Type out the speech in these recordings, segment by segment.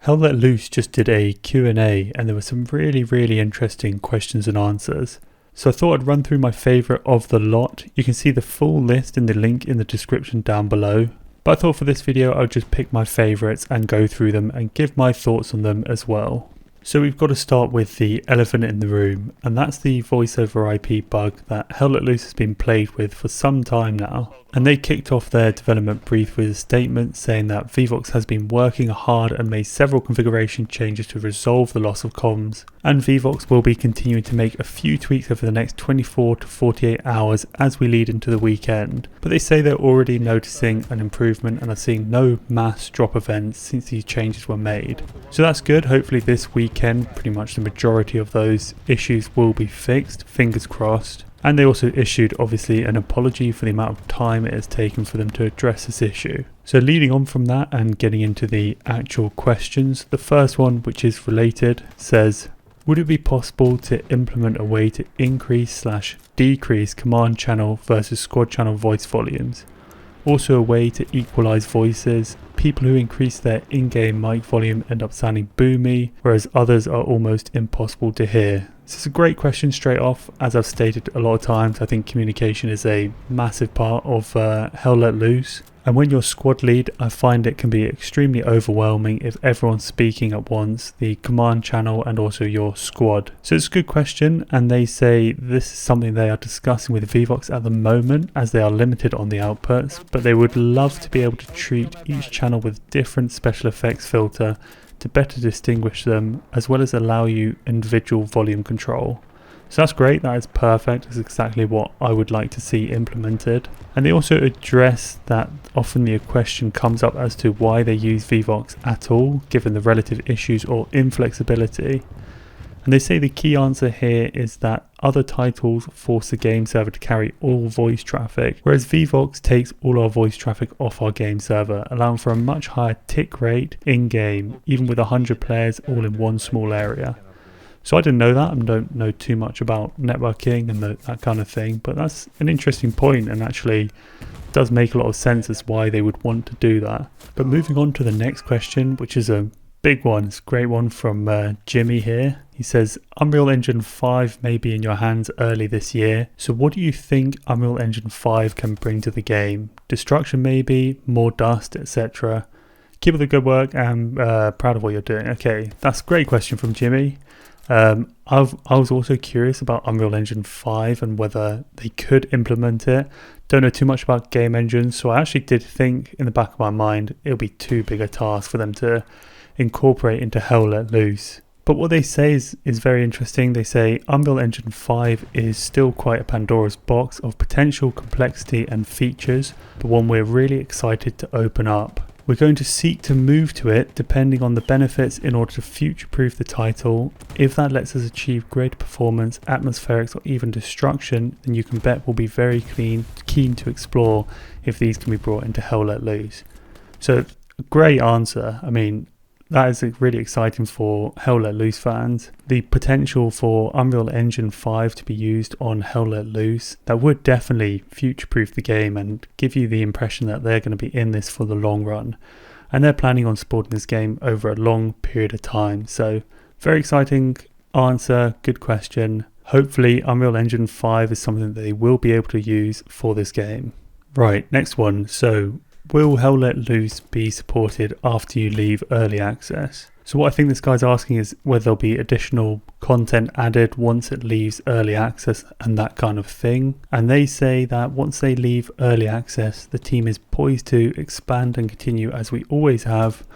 Hell Let Loose just did a Q&A and there were some really interesting questions and answers. So I thought I'd run through my favourite of the lot. You can see the full list in the link in the description down below. But I thought for this video I would just pick my favourites and go through them and give my thoughts on them as well. So we've got to start with the elephant in the room, and that's the voice over IP bug that Hell Let Loose has been played with for some time now. And they kicked off their development brief with a statement saying that Vivox has been working hard and made several configuration changes to resolve the loss of comms, and Vivox will be continuing to make a few tweaks over the next 24 to 48 hours as we lead into the weekend. But they say they're already noticing an improvement and are seeing no mass drop events since these changes were made. So that's good. Hopefully this weekend pretty much the majority of those issues will be fixed, fingers crossed. And they also issued obviously an apology for the amount of time it has taken for them to address this issue. So leading on from that and getting into the actual questions, the first one, which is related, says, would it be possible to implement a way to increase/decrease command channel versus squad channel voice volumes? Also a way to equalize voices. People who increase their in-game mic volume end up sounding boomy, whereas others are almost impossible to hear. This is a great question straight off. As I've stated a lot of times, I think communication is a massive part of Hell Let Loose. And when you're squad lead, I find it can be extremely overwhelming if everyone's speaking at once, the command channel and also your squad. So it's a good question, and they say this is something they are discussing with Vivox at the moment as they are limited on the outputs, but they would love to be able to treat each channel with different special effects filter to better distinguish them, as well as allow you individual volume control. So that's great, that is perfect, that's exactly what I would like to see implemented. And they also address that often the question comes up as to why they use Vivox at all, given the relative issues or inflexibility. And they say the key answer here is that other titles force the game server to carry all voice traffic, whereas Vivox takes all our voice traffic off our game server, allowing for a much higher tick rate in-game, even with 100 players all in one small area. So I didn't know that, I don't know too much about networking and that kind of thing, but that's an interesting point and actually does make a lot of sense as why they would want to do that. But moving on to the next question, which is a big one, it's a great one from Jimmy here. He says, Unreal Engine 5 may be in your hands early this year, so what do you think Unreal Engine 5 can bring to the game? Destruction maybe, more dust, etc. Keep up the good work, I'm proud of what you're doing. Okay, that's a great question from Jimmy. I was also curious about Unreal Engine 5 and whether they could implement it. Don't know too much about game engines, so I actually did think in the back of my mind it would be too big a task for them to incorporate into Hell Let Loose. But what they say is very interesting. They say Unreal Engine 5 is still quite a Pandora's box of potential complexity and features, but one we're really excited to open up. We're going to seek to move to it depending on the benefits in order to future-proof the title. If that lets us achieve greater performance, atmospherics or even destruction, then you can bet we'll be very keen to explore if these can be brought into Hell Let Loose. So, a great answer. I mean, that is really exciting for Hell Let Loose fans. The potential for Unreal Engine 5 to be used on Hell Let Loose, that would definitely future-proof the game and give you the impression that they're going to be in this for the long run. And they're planning on supporting this game over a long period of time. So, very exciting answer, good question. Hopefully Unreal Engine 5 is something that they will be able to use for this game. Right, next one. So, will Hell Let Loose be supported after you leave early access? So what I think this guy's asking is whether there'll be additional content added once it leaves early access and that kind of thing. And they say that once they leave early access, the team is poised to expand and continue as we always have,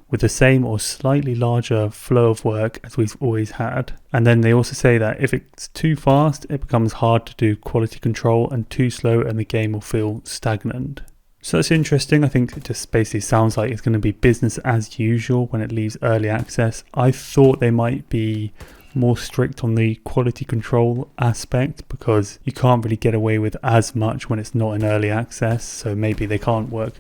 with the same or slightly larger flow of work as we've always had. And then they also say that if it's too fast, it becomes hard to do quality control, and too slow and the game will feel stagnant. So that's interesting. I think it just basically sounds like it's going to be business as usual when it leaves early access. I thought they might be more strict on the quality control aspect because you can't really get away with as much when it's not in early access. So maybe they can't work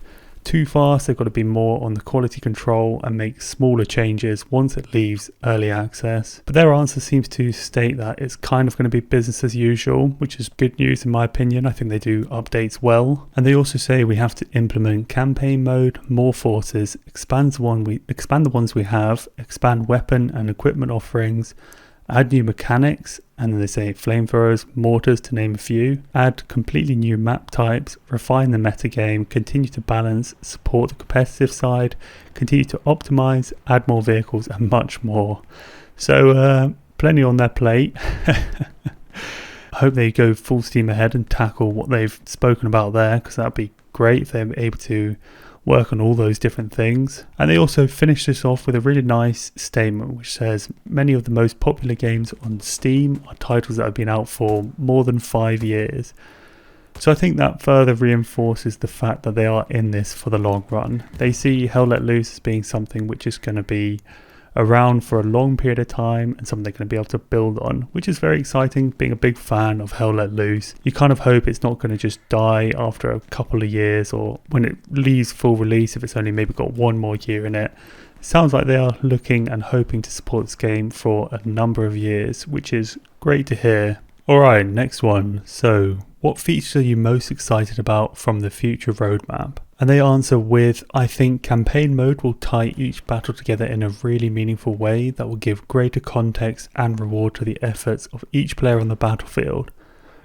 too fast, they've got to be more on the quality control and make smaller changes once it leaves early access. But their answer seems to state that it's kind of going to be business as usual, which is good news in my opinion. I think they do updates well. And they also say we have to implement campaign mode, more forces, expand the ones we have, expand weapon and equipment offerings, add new mechanics, and then they say flamethrowers, mortars to name a few, add completely new map types, refine the metagame, continue to balance, support the competitive side, continue to optimize, add more vehicles, and much more. So plenty on their plate. I hope they go full steam ahead and tackle what they've spoken about there, because that'd be great if they're able to work on all those different things. And they also finish this off with a really nice statement which says many of the most popular games on Steam are titles that have been out for more than 5 years. So I think that further reinforces the fact that they are in this for the long run. They see Hell Let Loose as being something which is going to be around for a long period of time and something they're going to be able to build on, which is very exciting. Being a big fan of Hell Let Loose, you kind of hope it's not going to just die after a couple of years, or when it leaves full release, if it's only maybe got one more year in it. It sounds like they are looking and hoping to support this game for a number of years, which is great to hear. Alright, next one. So, what features are you most excited about from the future roadmap? And they answer with, I think campaign mode will tie each battle together in a really meaningful way that will give greater context and reward to the efforts of each player on the battlefield.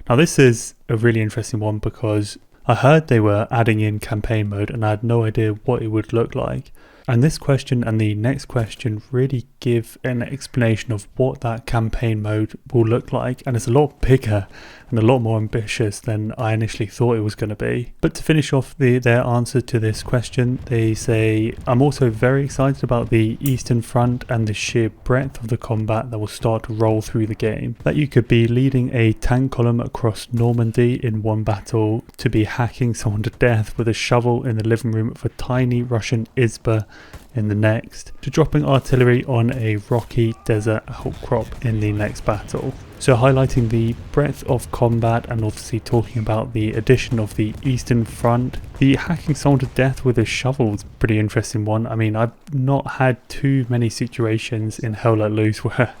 Now this is a really interesting one because I heard they were adding in campaign mode and I had no idea what it would look like. And this question and the next question really give an explanation of what that campaign mode will look like, and it's a lot bigger and a lot more ambitious than I initially thought it was going to be. But to finish off their answer to this question, they say, I'm also very excited about the Eastern Front and the sheer breadth of the combat that will start to roll through the game. That you could be leading a tank column across Normandy in one battle, to be hacking someone to death with a shovel in the living room of a tiny Russian Izba in the next, to dropping artillery on a rocky desert outcrop in the next battle. So highlighting the breadth of combat and obviously talking about the addition of the Eastern Front. The hacking someone to death with a shovel is a pretty interesting one. I mean, I've not had too many situations in Hell Let Loose where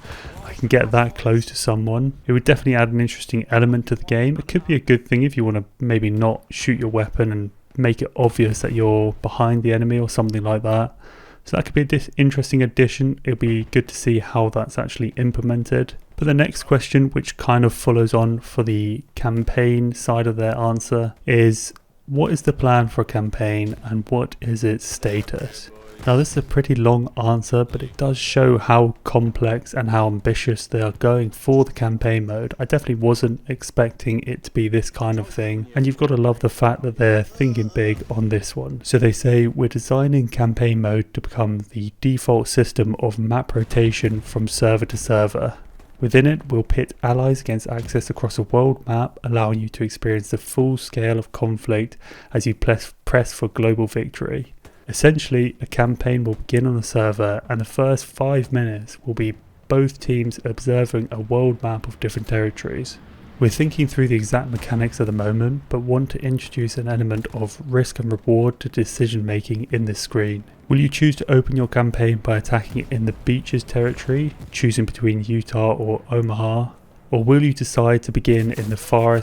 I can get that close to someone. It would definitely add an interesting element to the game. It could be a good thing if you want to maybe not shoot your weapon and make it obvious that you're behind the enemy or something like that. So that could be an interesting addition. It'll be good to see how that's actually implemented. But the next question, which kind of follows on for the campaign side of their answer, is what is the plan for a campaign and what is its status? Now this is a pretty long answer, but it does show how complex and how ambitious they are going for the campaign mode. I definitely wasn't expecting it to be this kind of thing, and you've got to love the fact that they're thinking big on this one. So they say, we're designing campaign mode to become the default system of map rotation from server to server. Within it, we'll pit allies against access across a world map, allowing you to experience the full scale of conflict as you press for global victory. Essentially, a campaign will begin on a server and the first 5 minutes will be both teams observing a world map of different territories. We're thinking through the exact mechanics at the moment, but want to introduce an element of risk and reward to decision making in this screen. Will you choose to open your campaign by attacking it in the Beaches territory, choosing between Utah or Omaha? Or will you decide to begin in the far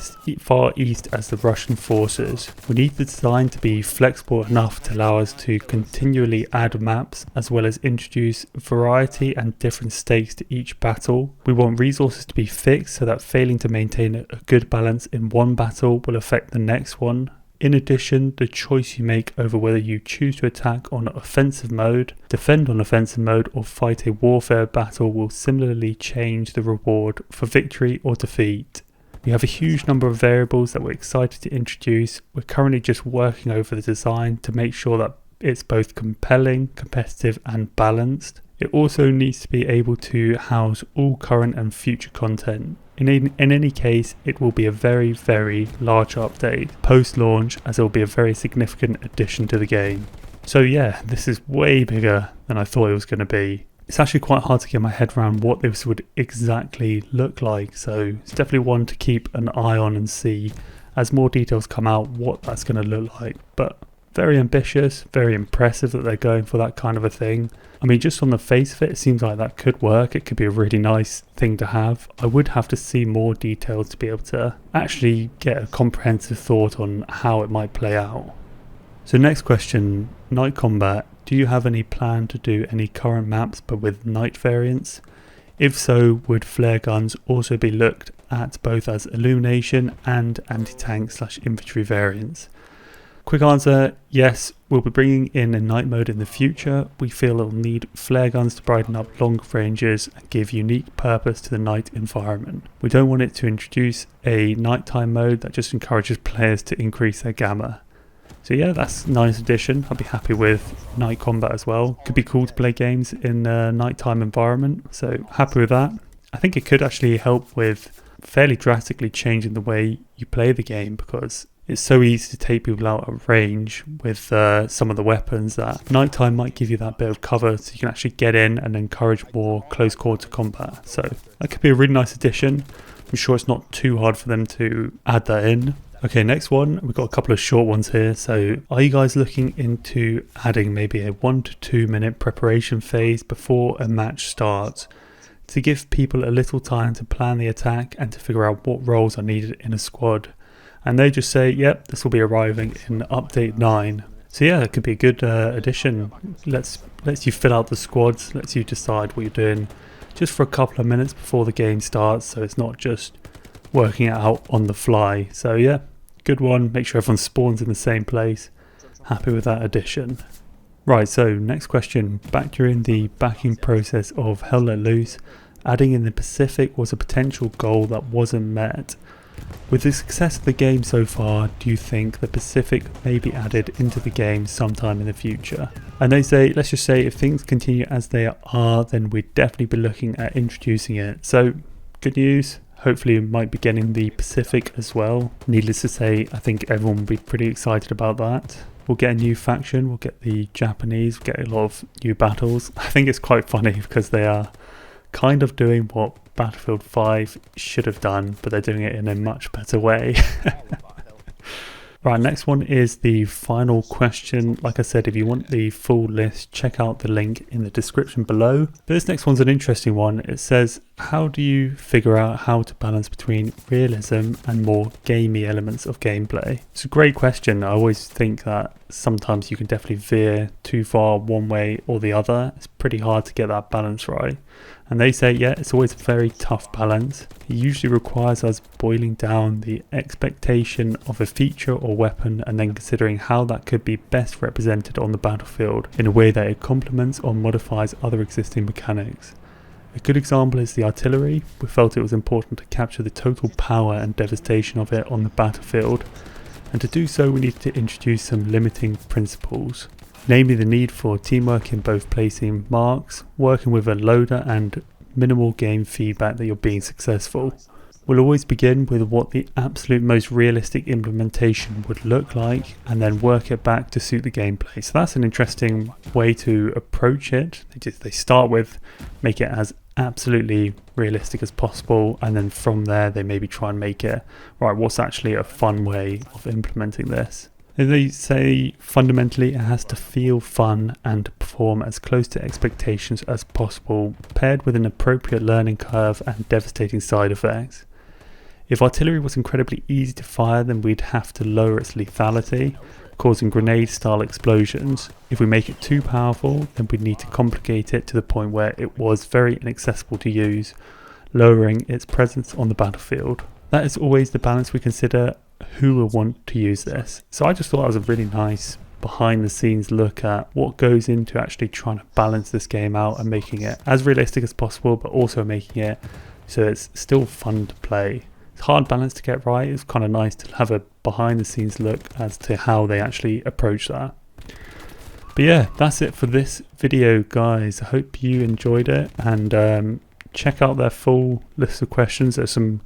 east as the Russian forces? We need the design to be flexible enough to allow us to continually add maps, as well as introduce variety and different stakes to each battle. We want resources to be fixed so that failing to maintain a good balance in one battle will affect the next one. In addition, the choice you make over whether you choose to attack on offensive mode, defend on offensive mode, or fight a warfare battle will similarly change the reward for victory or defeat. We have a huge number of variables that we're excited to introduce. We're currently just working over the design to make sure that it's both compelling, competitive, and balanced. It also needs to be able to house all current and future content. In any case, it will be a very, very large update post-launch, as it will be a very significant addition to the game. So yeah, this is way bigger than I thought it was going to be. It's actually quite hard to get my head around what this would exactly look like, so it's definitely one to keep an eye on and see as more details come out what that's going to look like. But very ambitious, very impressive that they're going for that kind of a thing. I mean, just on the face of it, it seems like that could work. It could be a really nice thing to have. I would have to see more details to be able to actually get a comprehensive thought on how it might play out. So next question, night combat. Do you have any plan to do any current maps but with night variants? If so, would flare guns also be looked at both as illumination and anti-tank/infantry variants? Quick answer, yes, we'll be bringing in a night mode in the future. We feel it'll need flare guns to brighten up long ranges and give unique purpose to the night environment. We don't want it to introduce a nighttime mode that just encourages players to increase their gamma. So yeah, that's a nice addition. I'll be happy with night combat as well. Could be cool to play games in a nighttime environment, so happy with that. I think it could actually help with fairly drastically changing the way you play the game, because it's so easy to take people out of range with some of the weapons that nighttime might give you that bit of cover so you can actually get in and encourage more close quarter combat. So that could be a really nice addition. I'm sure it's not too hard for them to add that in. Okay, next one, we've got a couple of short ones here. So are you guys looking into adding maybe a 1 to 2 minute preparation phase before a match starts to give people a little time to plan the attack and to figure out what roles are needed in a squad? And they just say, yep, this will be arriving in update 9. So yeah, it could be a good addition. Lets you fill out the squads, lets you decide what you're doing just for a couple of minutes before the game starts, so it's not just working it out on the fly. So yeah, good one. Make sure everyone spawns in the same place. Happy with that addition. Right, so next question. Back during the backing process of Hell Let Loose, adding in the Pacific was a potential goal that wasn't met. With the success of the game so far, do you think the Pacific may be added into the game sometime in the future? And they say, let's just say if things continue as they are, then we'd definitely be looking at introducing it. So good news. Hopefully we might be getting the Pacific as well. Needless to say, I think everyone will be pretty excited about that. We'll get a new faction, we'll get the Japanese, we'll get a lot of new battles. I think it's quite funny because they are kind of doing what Battlefield 5 should have done, but they're doing it in a much better way. Right, next one is the final question. Like I said, if you want the full list, check out the link in the description below. But this next one's an interesting one. It says, how do you figure out how to balance between realism and more gamey elements of gameplay? It's a great question. I always think that sometimes you can definitely veer too far one way or the other. It's pretty hard to get that balance right. And they say, yeah, it's always a very tough balance. It usually requires us boiling down the expectation of a feature or weapon and then considering how that could be best represented on the battlefield in a way that it complements or modifies other existing mechanics. A good example is the artillery. We felt it was important to capture the total power and devastation of it on the battlefield, and to do so we needed to introduce some limiting principles. Namely the need for teamwork in both placing marks, working with a loader and minimal game feedback that you're being successful. We'll always begin with what the absolute most realistic implementation would look like and then work it back to suit the gameplay. So that's an interesting way to approach it. They start with make it as absolutely realistic as possible, and then from there they maybe try and make it, right, what's actually a fun way of implementing this? They say fundamentally it has to feel fun and perform as close to expectations as possible, paired with an appropriate learning curve and devastating side effects. If artillery was incredibly easy to fire, then we'd have to lower its lethality, causing grenade-style explosions. If we make it too powerful, then we'd need to complicate it to the point where it was very inaccessible to use, lowering its presence on the battlefield. That is always the balance we consider who will want to use this. So I just thought that was a really nice behind the scenes look at what goes into actually trying to balance this game out and making it as realistic as possible, but also making it so it's still fun to play. It's a hard balance to get right. It's kind of nice to have a behind the scenes look as to how they actually approach that. But yeah, that's it for this video, guys. I hope you enjoyed it, and check out their full list of questions. There's some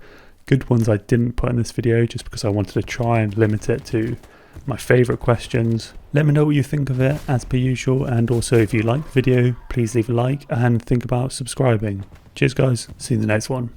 good ones I didn't put in this video just because I wanted to try and limit it to my favorite questions. Let me know what you think of it as per usual, and also if you like the video, please leave a like and think about subscribing. Cheers guys, see you in the next one.